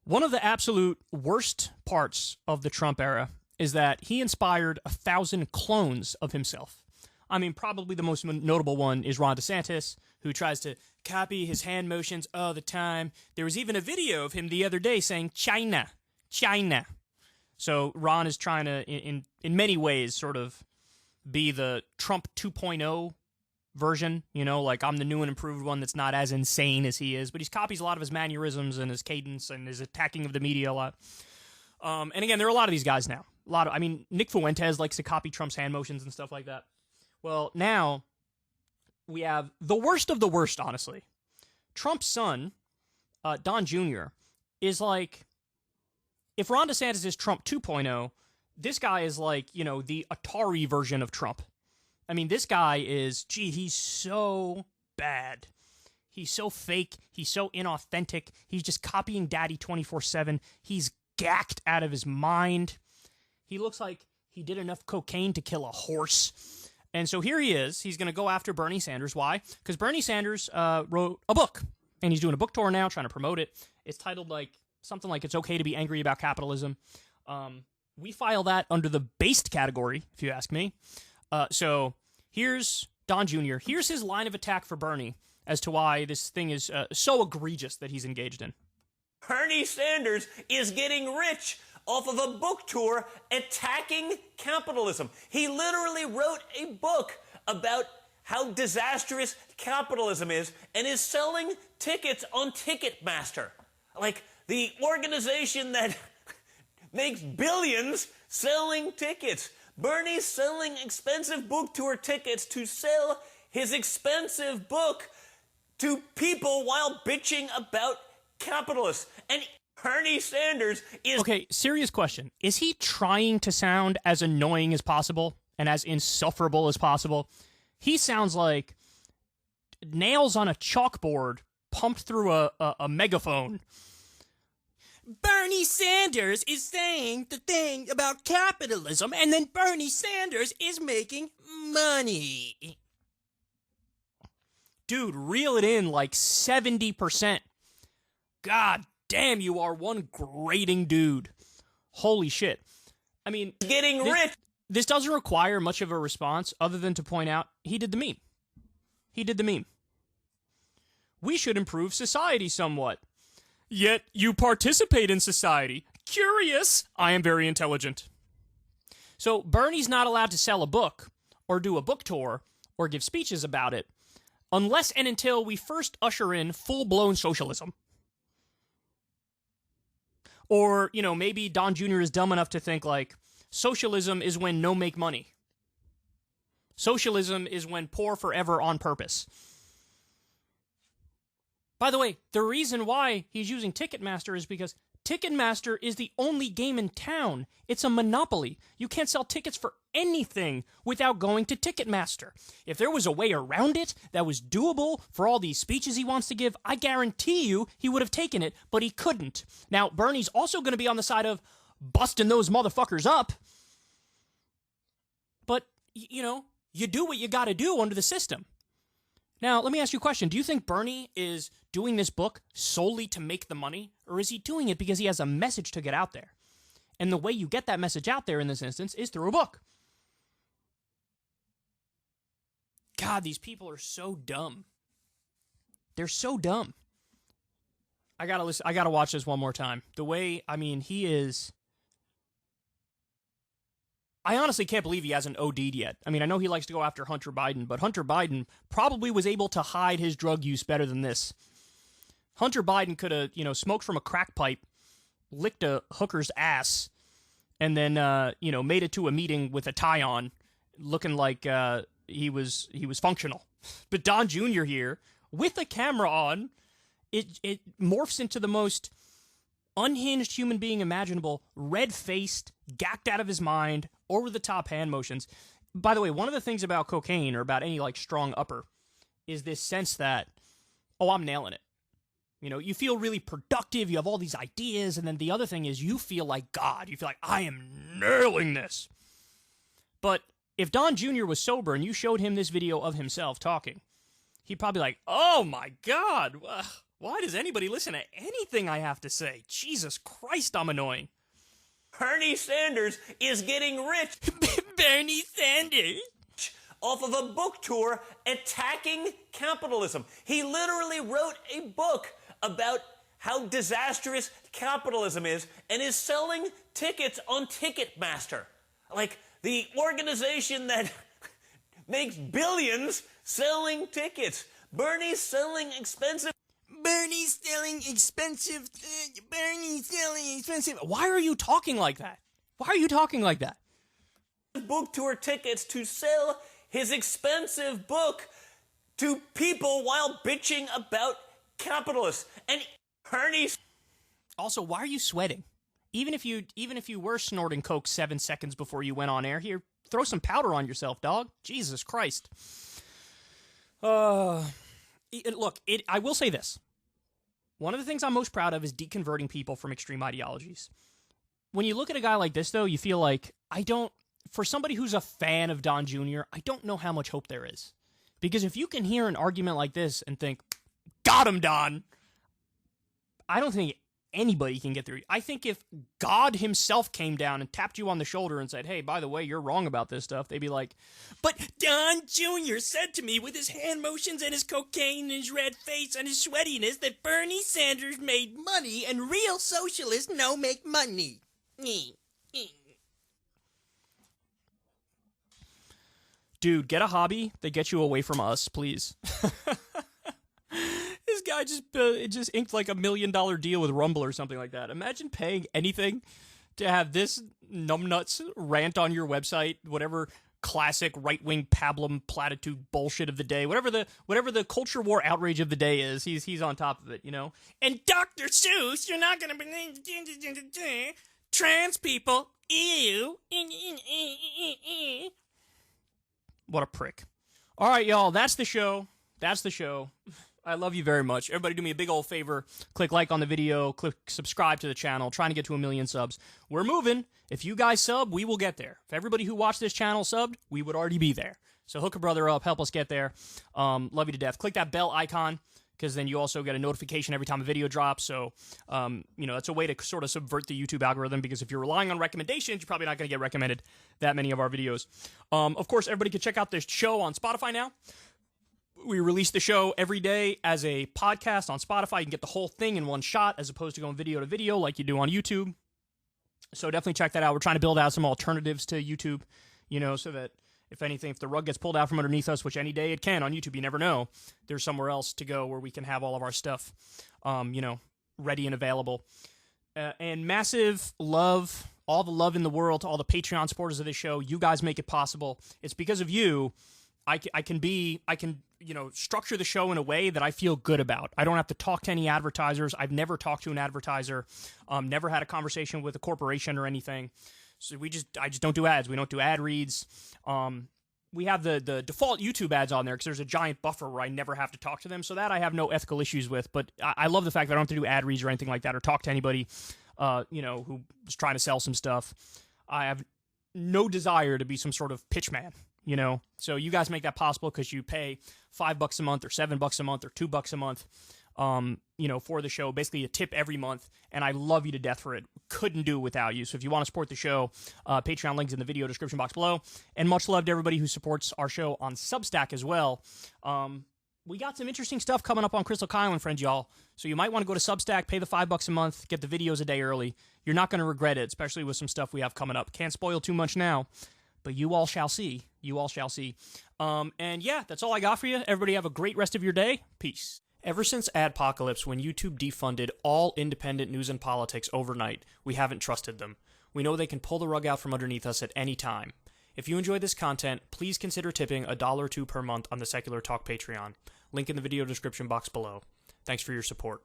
One of the absolute worst parts of the Trump era is that he inspired 1,000 clones of himself. I mean, probably the most notable one is Ron DeSantis, who tries to copy his hand motions all the time. There was even a video of him the other day saying, China, China. So Ron is trying to, in many ways, sort of be the Trump 2.0 version, you know, like I'm the new and improved one that's not as insane as he is, but he copies a lot of his mannerisms and his cadence and his attacking of the media a lot. And again, there are a lot of these guys now. Nick Fuentes likes to copy Trump's hand motions and stuff like that. Well, now we have the worst of the worst, honestly. Trump's son, Don Jr., is like, if Ron DeSantis is Trump 2.0, this guy is like, you know, the Atari version of Trump. I mean, this guy is, he's so bad. He's so fake. He's so inauthentic. He's just copying Daddy 24/7. He's gacked out of his mind. He looks like he did enough cocaine to kill a horse. And so here he is. He's going to go after Bernie Sanders. Why? Because Bernie Sanders wrote a book, and he's doing a book tour now, trying to promote it. It's titled something like It's Okay to Be Angry About Capitalism. We file that under the based category, if you ask me. So here's Don Jr. Here's his line of attack for Bernie as to why this thing is so egregious that he's engaged in. Bernie Sanders is getting rich off of a book tour attacking capitalism. He literally wrote a book about how disastrous capitalism is and is selling tickets on Ticketmaster. Like the organization that makes billions selling tickets. Bernie's selling expensive book tour tickets to sell his expensive book to people while bitching about capitalists. And Bernie Sanders is... Okay, serious question. Is he trying to sound as annoying as possible and as insufferable as possible? He sounds like nails on a chalkboard pumped through a megaphone. Bernie Sanders is saying the thing about capitalism, and then Bernie Sanders is making money. Dude, reel it in like 70%. God damn, you are one grating dude. Holy shit. I mean, getting rich. This doesn't require much of a response other than to point out he did the meme. He did the meme. We should improve society somewhat. Yet you participate in society. Curious. I am very intelligent. So Bernie's not allowed to sell a book or do a book tour or give speeches about it unless and until we first usher in full-blown socialism. Or, you know, maybe Don Jr. is dumb enough to think, like, socialism is when no make money. Socialism is when poor forever on purpose. By the way, the reason why he's using Ticketmaster is because Ticketmaster is the only game in town. It's a monopoly. You can't sell tickets for anything without going to Ticketmaster. If there was a way around it that was doable for all these speeches he wants to give, I guarantee you he would have taken it, but he couldn't. Now, Bernie's also going to be on the side of busting those motherfuckers up. But, you know, you do what you got to do under the system. Now, let me ask you a question. Do you think Bernie is doing this book solely to make the money, or is he doing it because he has a message to get out there? And the way you get that message out there in this instance is through a book. God, these people are so dumb. They're so dumb. I gotta watch this one more time. The way, I mean, he is... I honestly can't believe he hasn't OD'd yet. I mean, I know he likes to go after Hunter Biden, but Hunter Biden probably was able to hide his drug use better than this. Hunter Biden could have, you know, smoked from a crack pipe, licked a hooker's ass, and then, you know, made it to a meeting with a tie on, looking like he was functional. But Don Jr. here, with a camera on, it morphs into the most unhinged human being imaginable, red-faced, gacked out of his mind, over-the-top hand motions. By the way, one of the things about cocaine, or about any, like, strong upper, is this sense that, oh, I'm nailing it. You know, you feel really productive, you have all these ideas, and then the other thing is you feel like God. You feel like, I am nailing this. But if Don Jr. was sober and you showed him this video of himself talking, he'd probably be like, oh my God, Why does anybody listen to anything I have to say? Jesus Christ, I'm annoying. Bernie Sanders is getting rich. Bernie Sanders? Off of a book tour attacking capitalism. He literally wrote a book about how disastrous capitalism is and is selling tickets on Ticketmaster. Like the organization that makes billions selling tickets. Bernie's selling expensive. Bernie's selling expensive. Bernie's selling expensive. Why are you talking like that? Why are you talking like that? Book tour tickets to sell his expensive book to people while bitching about capitalists. And Bernie's. Also, why are you sweating? Even if you were snorting coke 7 seconds before you went on air, here, throw some powder on yourself, dog. Jesus Christ. Look, I will say this. One of the things I'm most proud of is deconverting people from extreme ideologies. When you look at a guy like this, though, you feel like, for somebody who's a fan of Don Jr., I don't know how much hope there is. Because if you can hear an argument like this and think, got him, Don, I don't think anybody can get through. I think if God himself came down and tapped you on the shoulder and said, hey, by the way, you're wrong about this stuff, they'd be like, but Don Jr. said to me with his hand motions and his cocaine and his red face and his sweatiness that Bernie Sanders made money and real socialists no make money. Dude, get a hobby that gets you away from us, please. This guy just inked like $1 million deal with Rumble or something like that. Imagine paying anything to have this numbnuts rant on your website, whatever classic right-wing pablum platitude bullshit of the day, whatever the culture war outrage of the day is, he's on top of it, you know? And Dr. Seuss, you're not gonna be trans people, ew. What a prick. All right, y'all, that's the show. I love you very much. Everybody do me a big old favor. Click like on the video. Click subscribe to the channel. Trying to get to 1 million subs. We're moving. If you guys sub, we will get there. If everybody who watched this channel subbed, we would already be there. So hook a brother up. Help us get there. Love you to death. Click that bell icon, because then you also get a notification every time a video drops. So, that's a way to sort of subvert the YouTube algorithm, because if you're relying on recommendations, you're probably not going to get recommended that many of our videos. Of course, everybody can check out this show on Spotify now. We release the show every day as a podcast on Spotify. You can get the whole thing in one shot as opposed to going video to video like you do on YouTube. So definitely check that out. We're trying to build out some alternatives to YouTube, so that if anything, if the rug gets pulled out from underneath us, which any day it can on YouTube, you never know, there's somewhere else to go where we can have all of our stuff, ready and available. And massive love, all the love in the world to all the Patreon supporters of this show. You guys make it possible. It's because of you I can structure the show in a way that I feel good about. I don't have to talk to any advertisers. I've never talked to an advertiser, never had a conversation with a corporation or anything. So I just don't do ads. We don't do ad reads. We have the default YouTube ads on there because there's a giant buffer where I never have to talk to them. So that I have no ethical issues with. But I love the fact that I don't have to do ad reads or anything like that or talk to anybody, who's trying to sell some stuff. I have no desire to be some sort of pitch man. So you guys make that possible because you pay $5 a month or $7 a month or $2 a month, for the show, basically a tip every month. And I love you to death for it. Couldn't do it without you. So if you want to support the show, Patreon links in the video description box below. And much love to everybody who supports our show on Substack as well. We got some interesting stuff coming up on Crystal Kyle and Friends, y'all. So you might want to go to Substack, pay the $5 a month, get the videos a day early. You're not going to regret it, especially with some stuff we have coming up. Can't spoil too much now, but you all shall see. And yeah, that's all I got for you. Everybody have a great rest of your day. Peace. Ever since Adpocalypse, when YouTube defunded all independent news and politics overnight, we haven't trusted them. We know they can pull the rug out from underneath us at any time. If you enjoyed this content, please consider tipping $1 or $2 per month on the Secular Talk Patreon. Link in the video description box below. Thanks for your support.